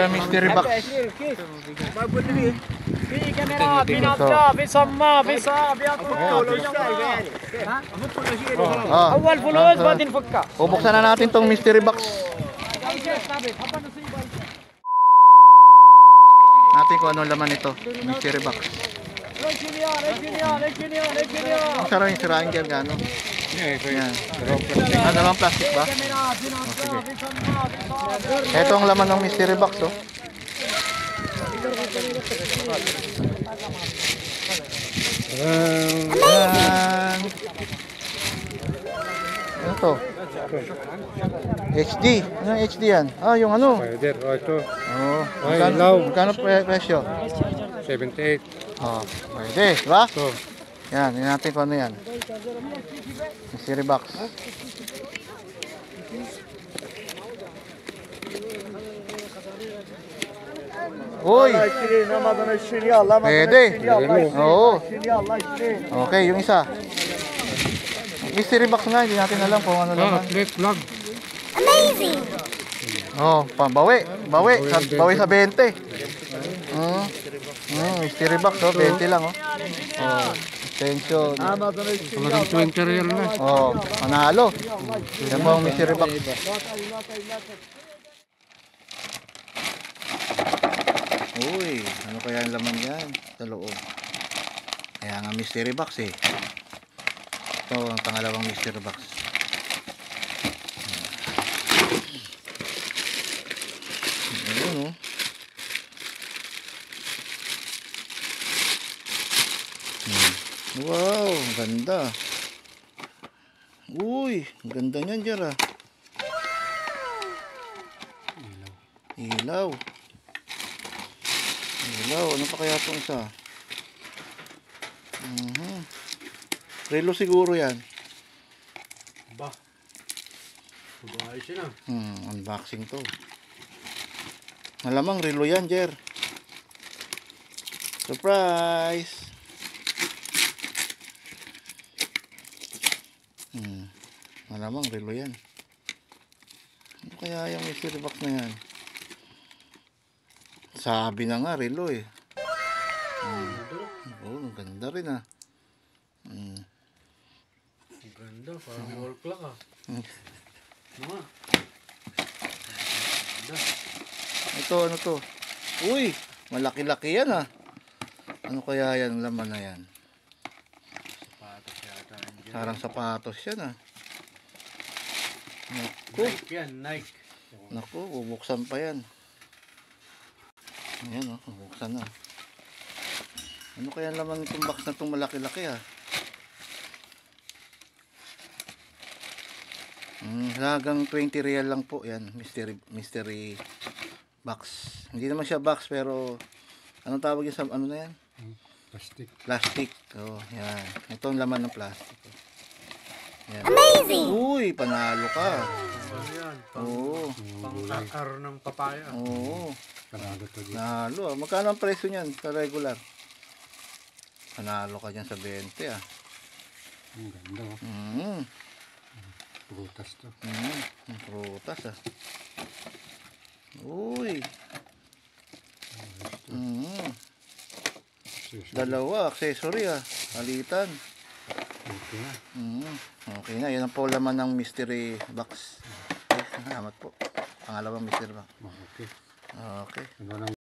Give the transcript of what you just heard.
mystery box. Bubuksan na natin tong mystery box. Natin kung ano laman ito. Mystery box. Ang sarap yung sirain dyan gano. Yan. Dalawang plastic ba? Sige. Ito ang laman ng mystery box, oh. Yan. Ano to? HD. Ano yung HD yan? Ah, yung ano? Spider, ito. Oo. Ay, ilaw. Magkano presyo? 78. Oh, pwede, diba? Ito. Yan, hindi natin kung ano yan. Mystery box. Uy! Pwede. Oo. Okay, yung isa. Mystery box nga, hindi natin alam kung ano naman. Plate vlog. Oh, pambawi. Bawi sa 20. Mystery box, oh, 20 lang, oh. Oh, extension. Talagang 20 real na. Oh, manalo. Yan po ang mystery box. Uy, ano kaya ang laman yan sa loob? Kaya nga mystery box eh. Ito ang pangalawang mystery box. Ayun, oh. Wow, ganda. Uy, ganda niyan, Jera. Ilaw. Ano pa kaya itong isa? Relo siguro yan. Ba. Ayos yun ah. Unboxing to. Malamang relo yan, Jer. Surprise! Malamang relo yan. Ano kaya yung mystery box na yan? Sabi na nga, relo eh. Oh, ganda rin ah. Ganda, parang wall clock ah. Ito, ano to? Uy, malaki-laki yan ah. Ano kaya yan, laman na yan? Sapatos yata. Parang sapatos yan ah. Naku. Nike yan, Nike. Naku, bubuksan pa yan. Ayan oh, bubuksan na. Ano kaya laman itong box na itong malaki-laki ah? Halagang 20 real lang po yan, mystery box. Hindi naman siya box pero anong tawag yun sa ano na yan? Plastic. Oh, yan. Ito ang laman ng plastic. Yan. Amazing! Uy, panalo ka. Yan, Oo. pang-ar ng papaya. Oo. Panalo to dito. Panalo. Magkano ang presyo niyan sa regular? Panalo ka dyan sa 20 ah. Ang ganda oh. Prutas to. Prutas ah. Uy. Dalawa, accessory ah. Alitan. Okay na. Okay na. Yan ang po laman ng mystery box. Salamat po. Pangalawang mystery box. Okay. Okay. Ano